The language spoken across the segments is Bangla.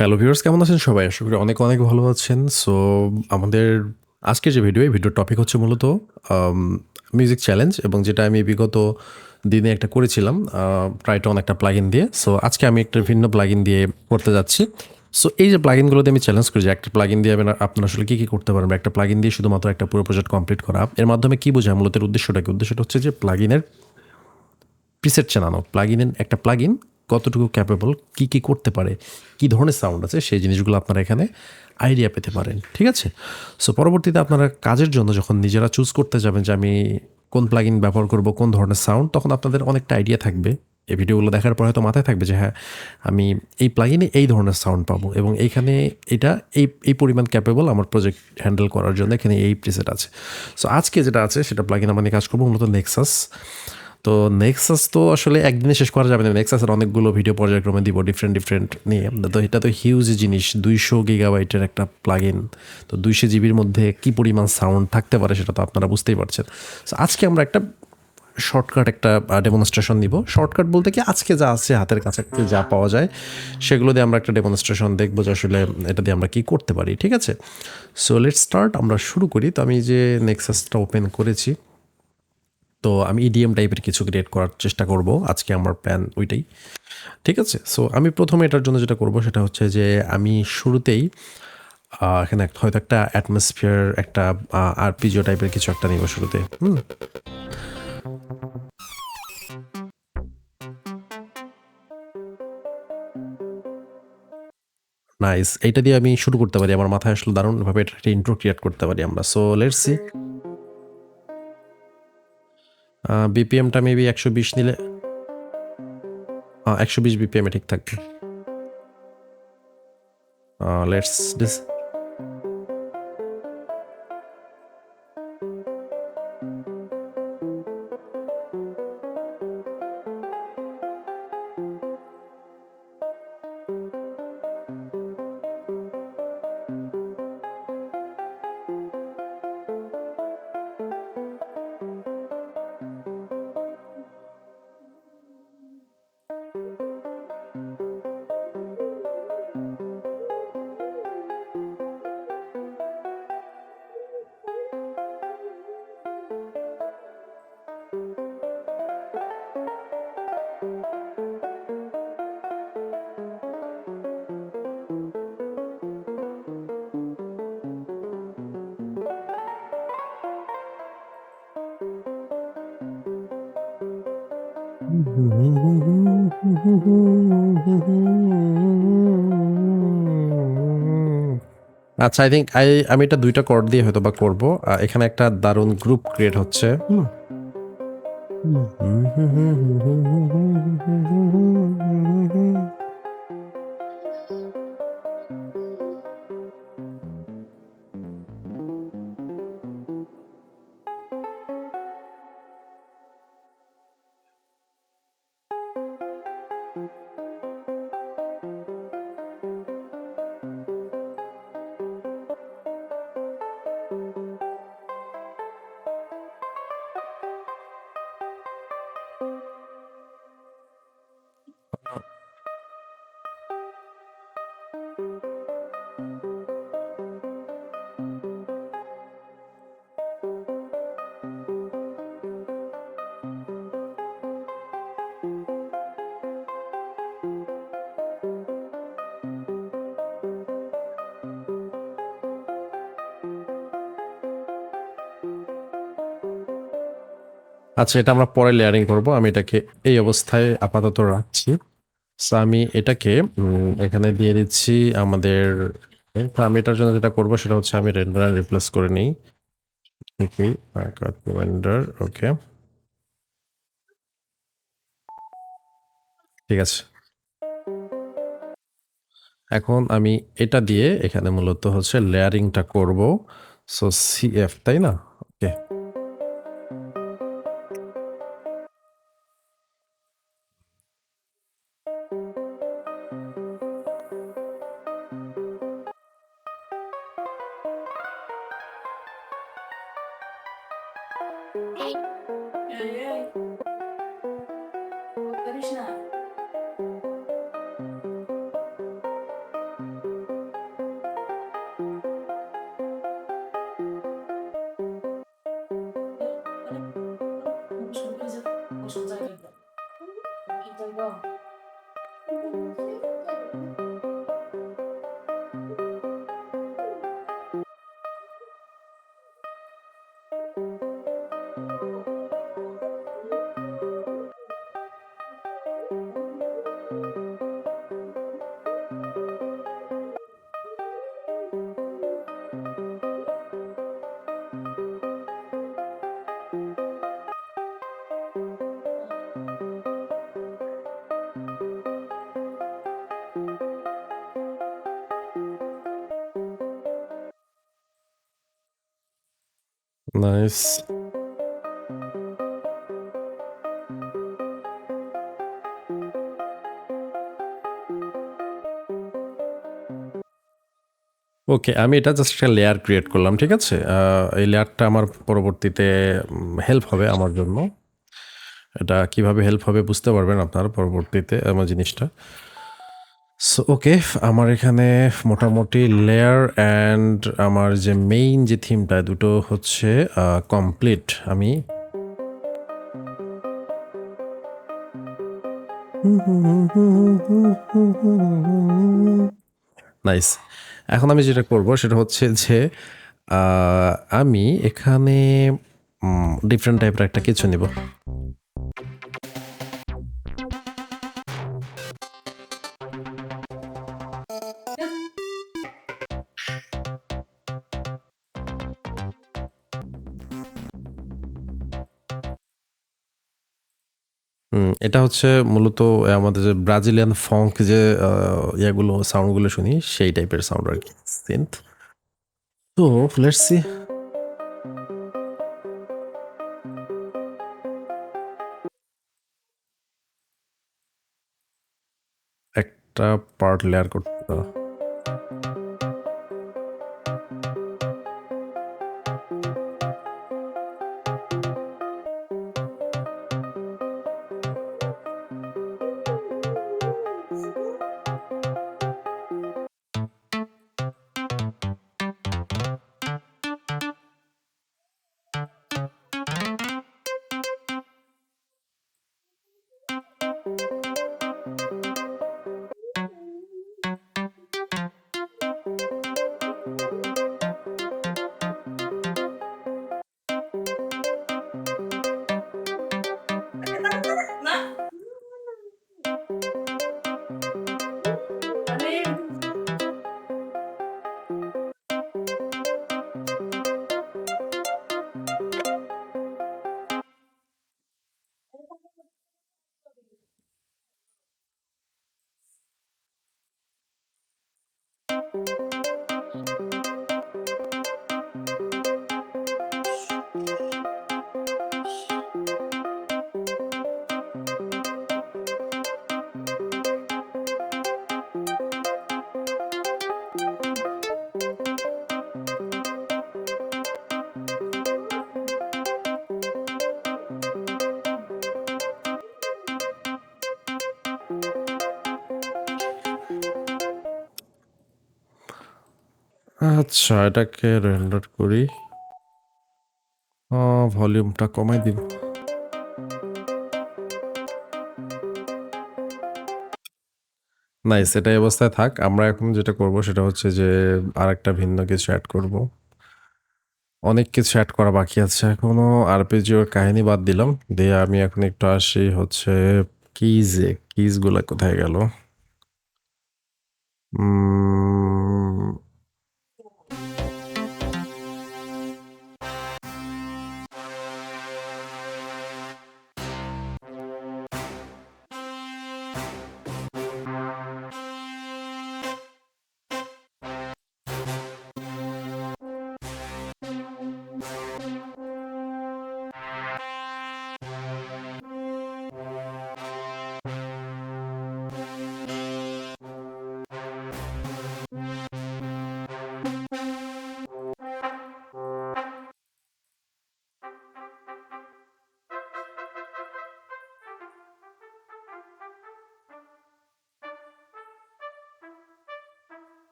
হ্যালো ভিউয়ার্স, কেমন আছেন সবাই? আশা করি অনেক, অনেক ভালো আছেন। সো আমাদের আজকের যে ভিডিও, এই ভিডিওর টপিক হচ্ছে মূলত আম মিউজিক চ্যালেঞ্জ এবং যেটা আমি বিগত দিনে একটা করেছিলাম ট্রাইটন একটা প্লাগইন দিয়ে। সো আজকে আমি একটা ভিন্ন প্লাগইন দিয়ে করতে যাচ্ছি। সো এই যে প্লাগইনগুলো দিয়ে আমি চ্যালেঞ্জ করি যে একটা প্লাগইন দিয়ে আপনারা আসলে কী, কী করতে পারবেন? একটা প্লাগইন দিয়ে শুধুমাত্র একটা পুরো প্রজেক্ট কমপ্লিট করা। এর মাধ্যমে কী বোঝায়? মূলত এর উদ্দেশ্যটা কি? উদ্দেশ্যটা হচ্ছে যে প্লাগইনের প্রিসেট চেনানো। প্লাগইনের একটা প্লাগইন কতটুকু ক্যাপেবল, কি, কি করতে পারে, কি ধরনের সাউন্ড আছে সেই জিনিসগুলো আপনারা এখানে আইডিয়া পেতে পারেন। ঠিক আছে? সো পরবর্তীতে আপনারা কাজের জন্য যখন নিজেরা চুজ করতে যাবেন যে আমি কোন প্লাগইন ব্যবহার করব, কোন ধরনের সাউন্ড, তখন আপনাদের অনেকটা আইডিয়া থাকবে। এই ভিডিওগুলো দেখার পর হয়তো মাথায় থাকবে যে হ্যাঁ, আমি এই প্লাগইনে এই ধরনের সাউন্ড পাবো এবং এইখানে এটা এই পরিমাণ ক্যাপেবল আমার প্রজেক্ট হ্যান্ডেল করার জন্য এখানে এই প্রিসেট আছে। সো আজকে যেটা আছে সেটা প্লাগইন আমরা নিয়ে কাজ করবো মূলত নেক্সাস। তো নেক্সাস তো আসলে একদিনে শেষ করা যাবে না। নেক্সাসের অনেকগুলো ভিডিও পর্যায়ক্রমে দিব ডিফারেন্ট নিয়ে। তো এটা তো হিউজ জিনিস, 200 গিগাবাইটের একটা প্লাগইন। তো 200 জিবির মধ্যে কি পরিমাণ সাউন্ড থাকতে পারে সেটা তো আপনারা বুঝতেই পারছেন। সো আজকে আমরা একটা শর্টকাট একটা ডেমনস্ট্রেশন দিব। শর্টকাট বলতে কি, আজকে যা আছে হাতের কাছে যা পাওয়া যায় সেগুলো দিয়ে আমরা একটা ডেমনস্ট্রেশন দেখবো যে আসলে এটা দিয়ে আমরা কি করতে পারি। ঠিক আছে? সো লেটস স্টার্ট, আমরা শুরু করি। তো আমি যে নেক্সাসটা ওপেন করেছি, তো আমি ইডিএম টাইপের কিছু ক্রিয়েট করার চেষ্টা করব। আজকে আমার প্ল্যান ওইটাই। ঠিক আছে? সো আমি প্রথমে এটার জন্য যেটা করব সেটা হচ্ছে যে আমি শুরুতেই এখানে হয়তো একটা অ্যাটমসফিয়ার, একটা আরপিজিও টাইপের কিছু একটা নিব শুরুতে। নাইস। এইটা দিয়ে আমি শুরু করতে পারি। আমার মাথায় আসলে দারুণভাবে এটা একটা ইন্ট্রো ক্রিয়েট করতে পারি আমরা। So let's see. বিপিএমটা মেবি 120 নিলে 120 বিপিএমে ঠিক থাকবে। Let's this. আচ্ছা, আই থিঙ্ক আমি এটা ২ টা কর্ড দিয়ে হয়তোবা করব। এখানে একটা দারুণ গ্রুপ ক্রিয়েট হচ্ছে। আচ্ছা, এটা আমরা পরে লেয়ারিং করব। আমি এটাকে এই অবস্থায় আপাতত রাখছি। সো আমি এটাকে এখানে দিয়ে দিচ্ছি আমাদের। তো আমি এটার জন্য যেটা করব সেটা হচ্ছে আমি রেন্ডার রিপ্লেস করে নিই। রেন্ডার, ওকে, ঠিক আছে। এখন আমি এটা দিয়ে এখানে মূলত হচ্ছে লেয়ারিংটা করব। সো সিএফ, তাই না? ওকে। এই, এই, পারিস না। নাইস। ওকে, আমি এটা জাস্ট একটা লেয়ার ক্রিয়েট করলাম, ঠিক আছে? এই লেয়ারটা আমার পরবর্তীতে হেল্প হবে আমার জন্য। এটা কিভাবে হেল্প হবে বুঝতে পারবেন আপনারা পরবর্তীতে আমার জিনিসটা। সো ওকে, আমার এখানে মোটামুটি লেয়ার অ্যান্ড আমার যে মেইন যে থিমটা দুটো হচ্ছে কমপ্লিট। আমি নাইস। এখন আমি যেটা করব সেটা হচ্ছে যে আমি এখানে ডিফারেন্ট টাইপের একটা কিছু নিব। এটা হচ্ছে মূলত আমাদের যে ব্রাজিলিয়ান ফঙ্ক যে ইয়াগুলো সাউন্ডগুলো শুনি সেই টাইপের সাউন্ড আর কি, সিন্থ। তো লেটস সি। একটা পার্ট লেয়ার করতে হবে। না আরে আচ্ছা, এটাকে রেন্ডার করি। ভলিউমটা কমাই দিব। নাইস, এটা এই অবস্থায় থাক। আমরা এখন যেটা করব সেটা হচ্ছে যে আরেকটা ভিন্ন কিছু অ্যাড করব। অনেক কিছু অ্যাড করা বাকি আছে এখনো। আরপেজিওর কাহিনী বাদ দিলাম। দিয়ে আমি এখন একটু আসি হচ্ছে কিজে। কিজগুলা কোথায় গেল? উম,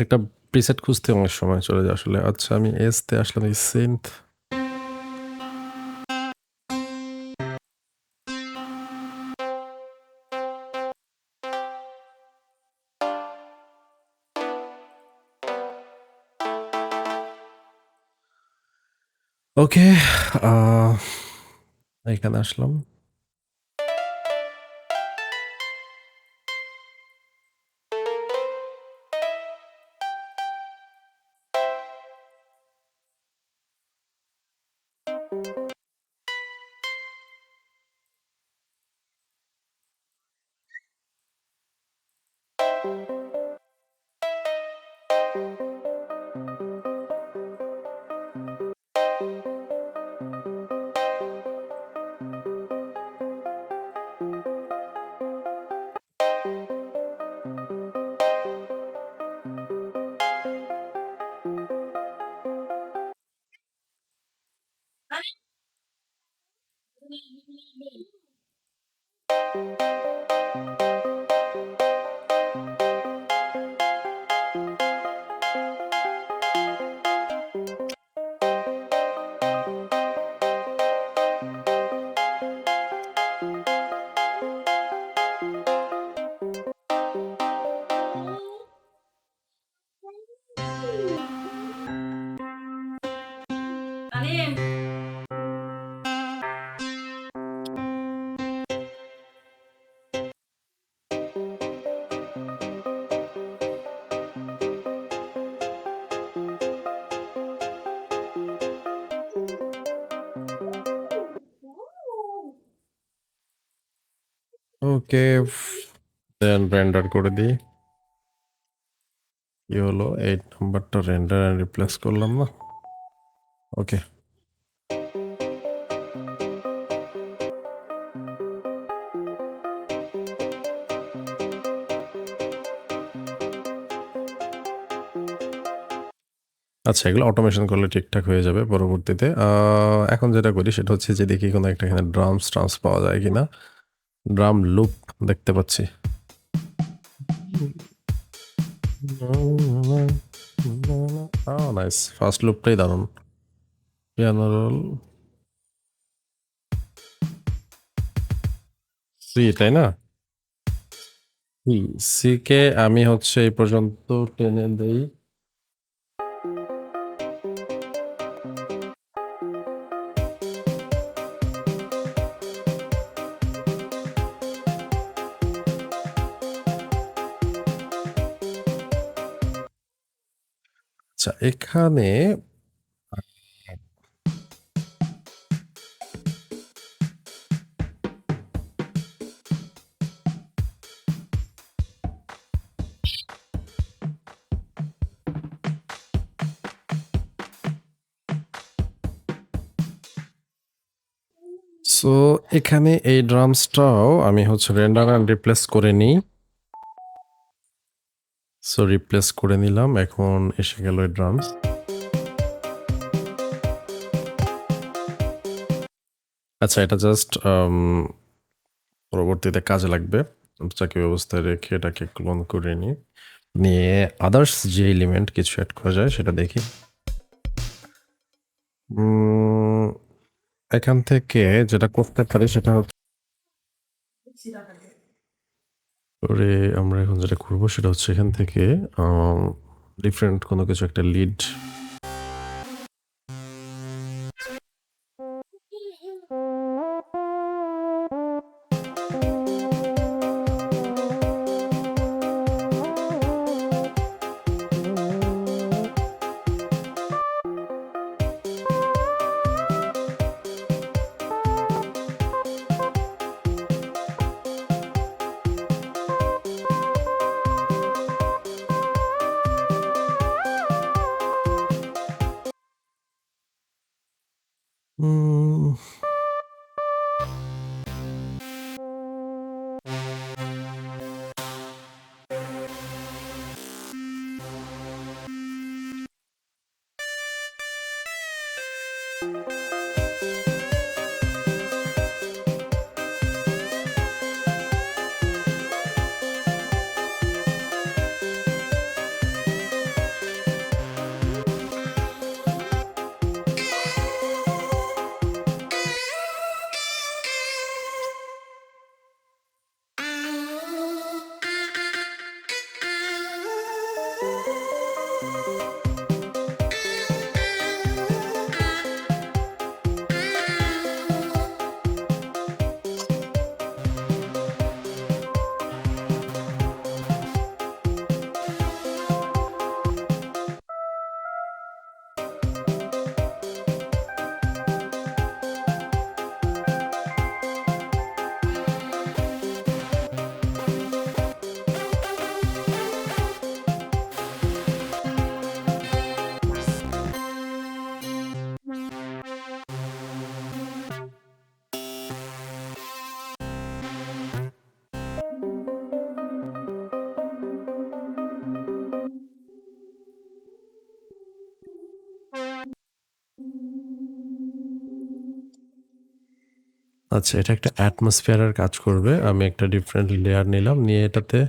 একটা প্রিসেট খুঁজতে অনেক সময় চলে যায় আসলে। আচ্ছা, আমি এসতে আসলাম, এই সিন্থ। ওকে, এখানে আসলাম। তালিম ওকে, দেন রেন্ডার করে দিই। কি হলো, 8 নাম্বারটা রেন্ডার অ্যান্ড রিপ্লেস করলাম না? ওকে, আচ্ছা, এগুলো অটোমেশন করলে ঠিকঠাক হয়ে যাবে পরবর্তীতে। এখন যেটা করি সেটা হচ্ছে যে দেখি কোনো একটা এখানে ড্রামস পাওয়া যায় কিনা। ড্রাম লুপ দেখতে পাচ্ছি। নাইস, ফার্স্ট লুপটাই দারুণ। পিয়ানো রোল সি, তাই না? সি কে আমি হচ্ছে এই পর্যন্ত টেনে দেই। আচ্ছা, এখানে সো এখানে এই ড্রামসটাও আমি হচ্ছে রেন্ডার অ্যান্ড রিপ্লেস করে নিই। সো রিপ্লেস করে নিলাম, এখন এসে গেল এই ড্রামস। আচ্ছা, এটা জাস্ট পরবর্তীতে কাজে লাগবে। চাকি ব্যবস্থায় রেখে এটাকে ক্লোন করে নিয়ে আদার্স যে এলিমেন্ট কিছু অ্যাড করা যায় সেটা দেখি। এখান থেকে যেটা করতে পারি সেটা হচ্ছে আমরা এখন যেটা করবো সেটা হচ্ছে এখান থেকে ডিফারেন্ট কোনো কিছু একটা লিড আচ্ছা, এটা একটা অ্যাটমসফিয়ারের কাজ করবে। আমি একটা ডিফারেন্ট লেয়ার নিলাম, নিয়ে এটাতে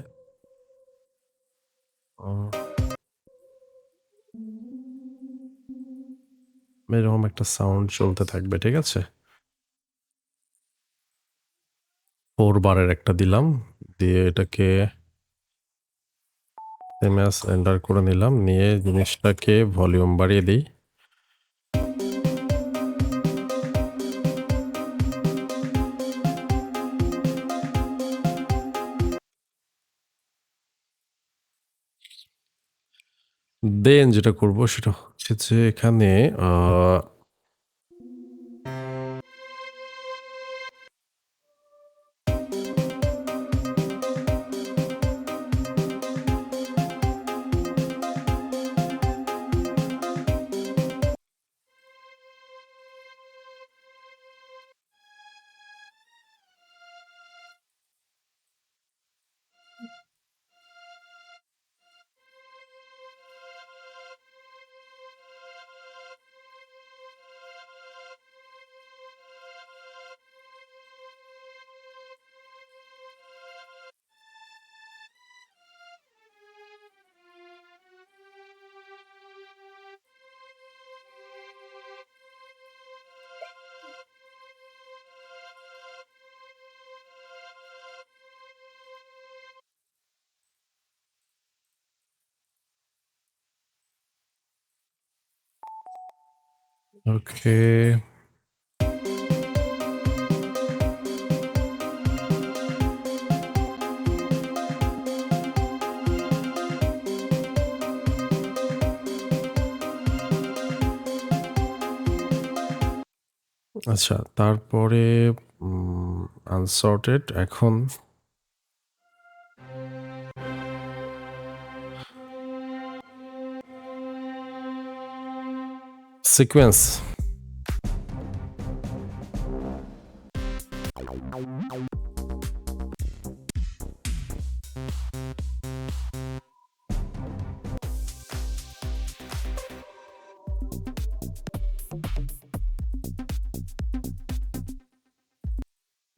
এরকম একটা সাউন্ড চলতে থাকবে, ঠিক আছে? 4 বারের একটা দিলাম, দিয়ে এটাকে সেম অ্যাজ এন্টার করে নিলাম, নিয়ে জিনিসটাকে ভলিউম বাড়িয়ে দিই। দেন যেটা করব সেটা হচ্ছে যে এখানে ওকে, আচ্ছা তারপরে আনসর্টেড এখন সিকোয়েন্স।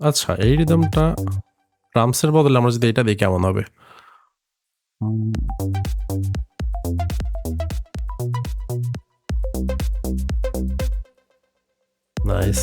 আচ্ছা, এই রিদমটা ড্রামসের বদলে আমরা যদি এটা দিই কেমন হবে? নাইস।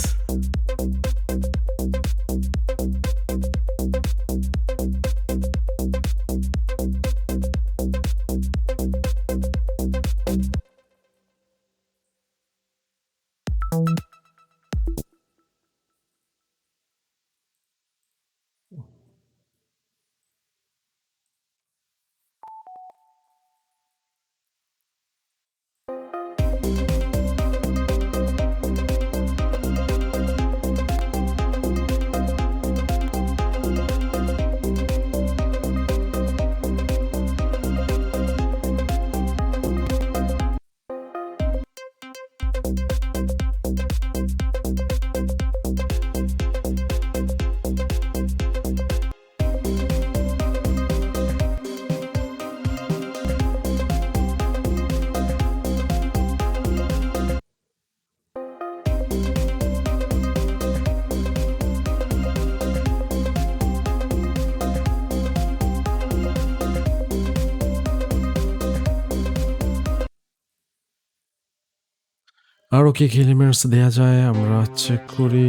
আরো কি কি এলিমেন্টস দেয়া যায় আমরা চেক করি।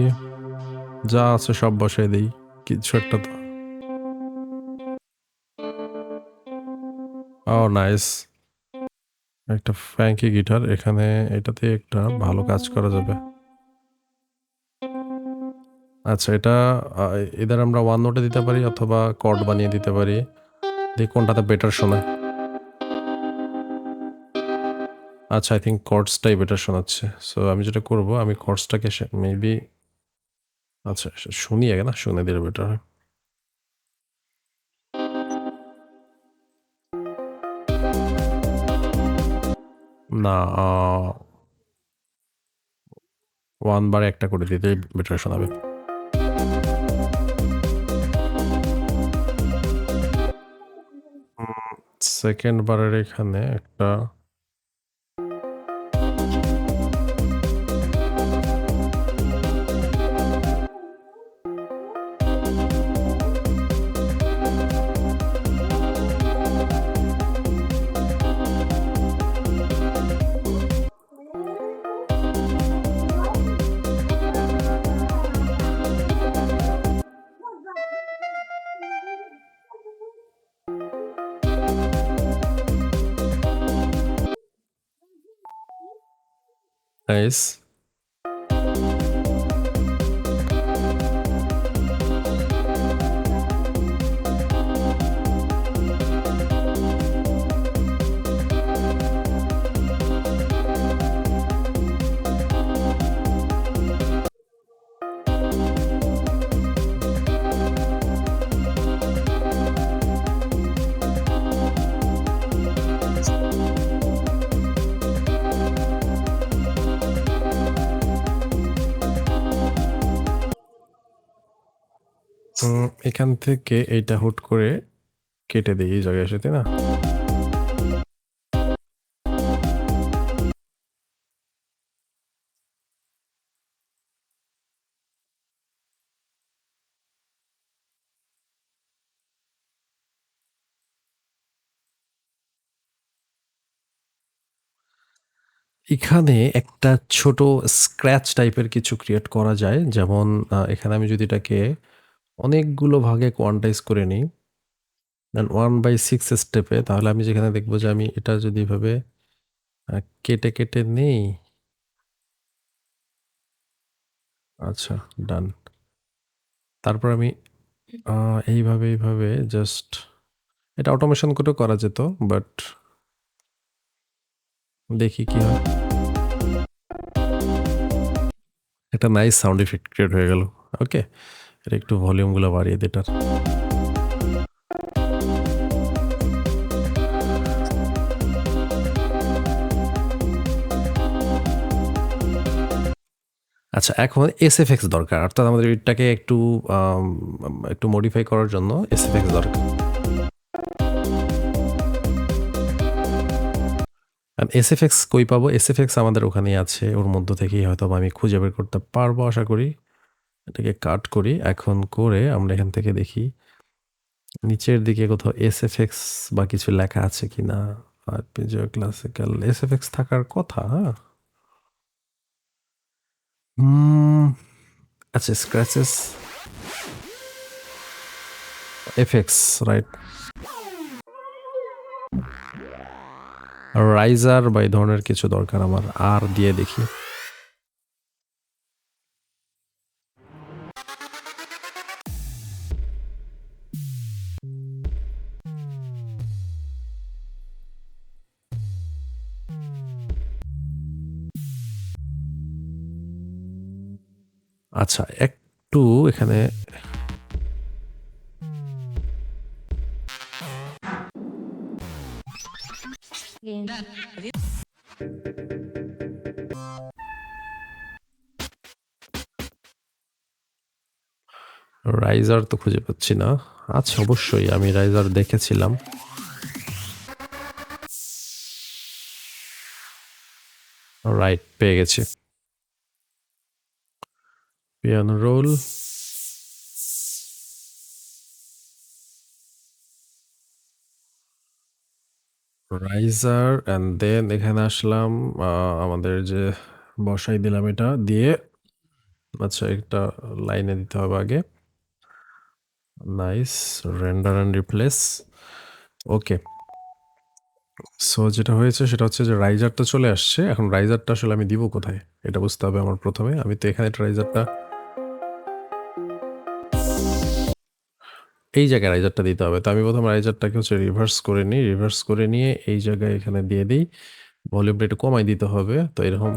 যা আছে সব বসাই দেই, কিছু একটা তো। ও নাইস, একটা ফ্র্যাঙ্কি গিটার এখানে, এটাতে একটা ভালো কাজ করা যাবে। আচ্ছা, এটা এদের আমরা ওয়ান নোটে দিতে পারি অথবা কর্ড বানিয়ে দিতে পারি, দেখি কোনটাতে বেটার শোনায়। আচ্ছা, আই থিঙ্ক কর্ডসটাই বেটার শোনাচ্ছে। সো আমি যেটা করব, আমি কর্ডসটাকে মেবি, আচ্ছা শুনি আগে, না শুনে দিলে বেটার হয়। না, ওয়ান বারে একটা করে দিতেই বেটার শোনাবে। সেকেন্ড বারের এখানে একটা নাইস। এখান থেকে এইটা হুট করে কেটে দেই এই জায়গায় এসে, তাই না? এখানে একটা ছোট স্ক্র্যাচ টাইপের কিছু ক্রিয়েট করা যায়। যেমন এখানে আমি যদি এটাকে অনেকগুলো ভাগে কোয়ান্টাইজ করে নিই, দেন 1/6 স্টেপে, তাহলে আমি যেখানে দেখব যে আমি এটা যদি এভাবে কেটে, কেটে নেই। আচ্ছা, ডান। তারপর আমি এইভাবে জাস্ট এটা অটোমেশন করেও করা যেত, বাট দেখি কি হয়। একটা নাইস সাউন্ড ইফেক্ট ক্রিয়েট হয়ে গেল। ওকে, এটা একটু ভলিউমগুলো বাড়িয়ে দিই এটার। আচ্ছা, এখন এসএফএক্স দরকার। অর্থাৎ আমাদের এটাকে একটু মডিফাই করার জন্য এসএফএক্স দরকার। এসএফএক্স কই পাবো? এসএফএক্স আমাদের ওখানেই আছে। ওর মধ্য থেকেই হয়তো আমি খুঁজে বের করতে পারবো আশা করি। এটাকে কাট করি। এখন করে আমরা এখান থেকে দেখি নিচের দিকে কোথাও এসএফএক্স বা কিছু লেখা আছে কিনা। আর্পেজিও ক্লাসিক্যাল এসএফএক্স থাকার কথা। আচ্ছা, স্ক্র্যাচেস এফএক্স, রাইট। রাইজার বা এই ধরনের কিছু দরকার আমার। আর দিয়ে দেখি। আচ্ছা, একটু এখানে রাইজার তো খুঁজে পাচ্ছি না। আচ্ছা, অবশ্যই আমি রাইজার দেখেছিলাম। রাইট, পেয়ে গেছি। Piano roll, riser, and then এখানে আসলাম। আমাদের যে বসাই দিলাম এটা দিয়ে। আচ্ছা, একটা লাইনে দিতে হবে আগে। Nice, render and replace. Okay, so যেটা হয়েছে সেটা হচ্ছে যে রাইজারটা চলে আসছে। এখন রাইজারটা আসলে আমি দিব কোথায় এটা বুঝতে হবে আমার প্রথমে। আমি তো এখানে রাইজারটা এই জায়গায় রাইজারটা দিতে হবে। তো আমি প্রথম রাইজারটাকে হচ্ছে রিভার্স করে নিই। রিভার্স করে নিয়ে এই জায়গায় এখানে দিয়ে দিই। ভলিউমটা একটু কমাই দিতে হবে। তো এরকম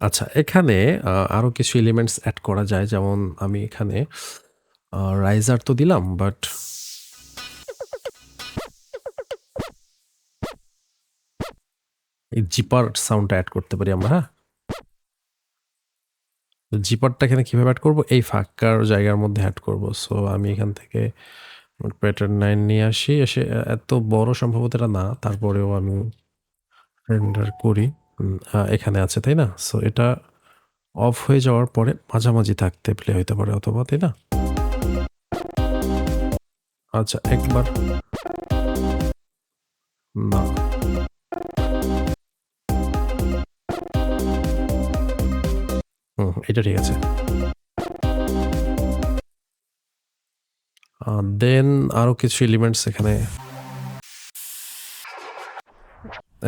আচ্ছা, এখানে আরো কিছু এলিমেন্টস এড করা যায়। যেমন আমি এখানে রাইজার তো দিলাম, বাট এই জিপার সাউন্ডটা অ্যাড করতে পারি আমরা। হ্যাঁ, জিপারটা এখানে কিভাবে অ্যাড করব? এই ফাঁকার জায়গার মধ্যে অ্যাড করব। সো আমি এখান থেকে প্যাটার্ন 9 নিয়ে আসি। এসে এত বড় সম্ভবত এটা না, তারপরেও আমি রেন্ডার করি। এখানে আছে, তাই না? সো এটা অফ হয়ে যাওয়ার পরে মাঝামাঝি থাকতে প্লে হইতে পারে অথবা, তাই না? আচ্ছা একবার না এটা ঠিক আছে। দেন আরো কিছু এলিমেন্টস এখানে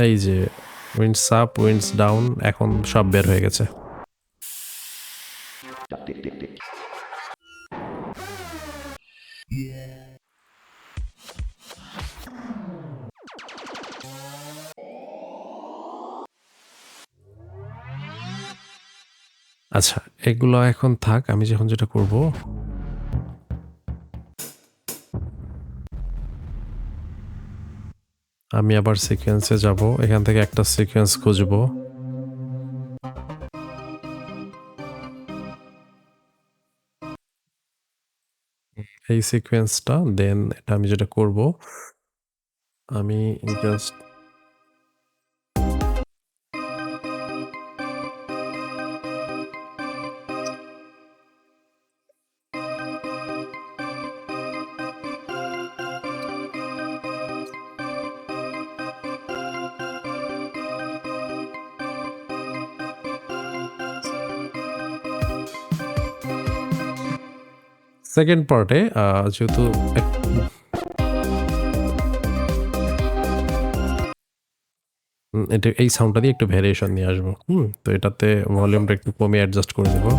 এই যে উইন্ডস আপ উইন্ডস ডাউন এখন সব বের হয়ে গেছে। আচ্ছা এগুলো এখন থাক, আমি যখন যেটা করব আমি আবার সিকোয়েন্সে যাব, এখান থেকে একটা সিকোয়েন্স খুঁজবো। এই সিকোয়েন্সটা দেন এটা আমি যেটা করব আমি জাস্ট সেকেন্ড পার্টে যেহেতু এটা এই সাউন্ডটা দিয়ে একটু ভ্যারিয়েশন নিয়ে আসবো। তো এটাতে ভলিউমটা একটু কমিয়ে অ্যাডজাস্ট করে দেবো।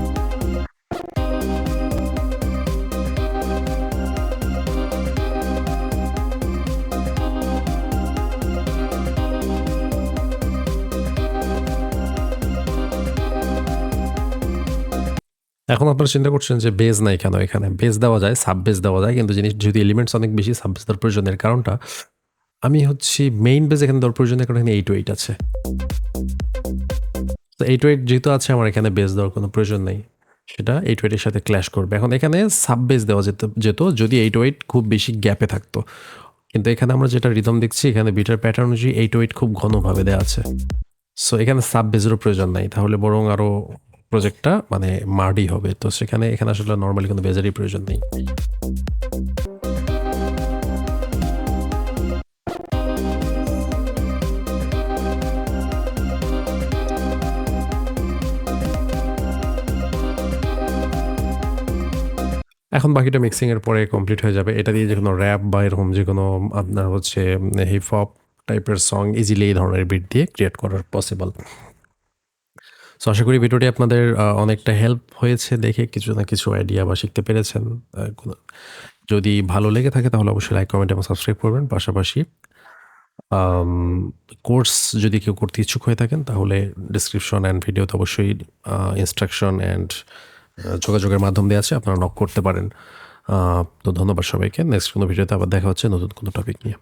এখন আপনারা চিন্তা করছেন যে বেজ নাই কেন এখানে? বেজ দেওয়া যায়, সাব বেজ দেওয়া যায়, কিন্তু জিনিস যেহেতু এলিমেন্টস অনেক বেশি সাব বেজ দেওয়ার প্রয়োজনের কারণটা আমি হচ্ছি মেইন বেজ এখানে দেওয়ার প্রয়োজনের কারণ এখানে 808 আছে। তো 808 যেহেতু আছে আমার এখানে বেজ দেওয়ার কোনো প্রয়োজন নেই, সেটা 808 এর সাথে ক্ল্যাশ করবে। এখন এখানে সাব বেজ দেওয়া যেত যদি 808 খুব বেশি গ্যাপে থাকতো, কিন্তু এখানে আমরা যেটা রিদম দেখছি এখানে বিটার প্যাটার্ন অনুযায়ী 808 খুব ঘনভাবে দেওয়া আছে। সো এখানে সাব বেজেরও প্রয়োজন নাই, তাহলে বরং আরো প্রজেক্টটা মানে মার্ডি হবে। তো সেখানে এখানে আসলে নর্মালি কোনো বেজেরই প্রয়োজন নেই। এখন বাকিটা মিক্সিং এর পরে কমপ্লিট হয়ে যাবে। এটা দিয়ে যেকোনো র্যাপ বা এরকম যেকোনো আপনার হচ্ছে হিপ হপ টাইপের সং ইজিলি এই ধরনের বিট দিয়ে ক্রিয়েট করা পসিবল। সো আশা করি ভিডিওটি আপনাদের অনেকটা হেল্প হয়েছে, দেখে কিছু না কিছু আইডিয়া বা শিখতে পেরেছেন। যদি ভালো লেগে থাকে তাহলে অবশ্যই লাইক, কমেন্ট এবং সাবস্ক্রাইব করবেন। পাশাপাশি কোর্স যদি কেউ করতে ইচ্ছুক হয়ে থাকেন তাহলে ডিসক্রিপশন অ্যান্ড ভিডিওতে অবশ্যই ইনস্ট্রাকশন অ্যান্ড যোগাযোগের মাধ্যম দেওয়া আছে, আপনারা নক করতে পারেন। তো ধন্যবাদ সবাইকে। নেক্সট কোনো ভিডিওতে আবার দেখা হচ্ছে নতুন কোনো টপিক নিয়ে।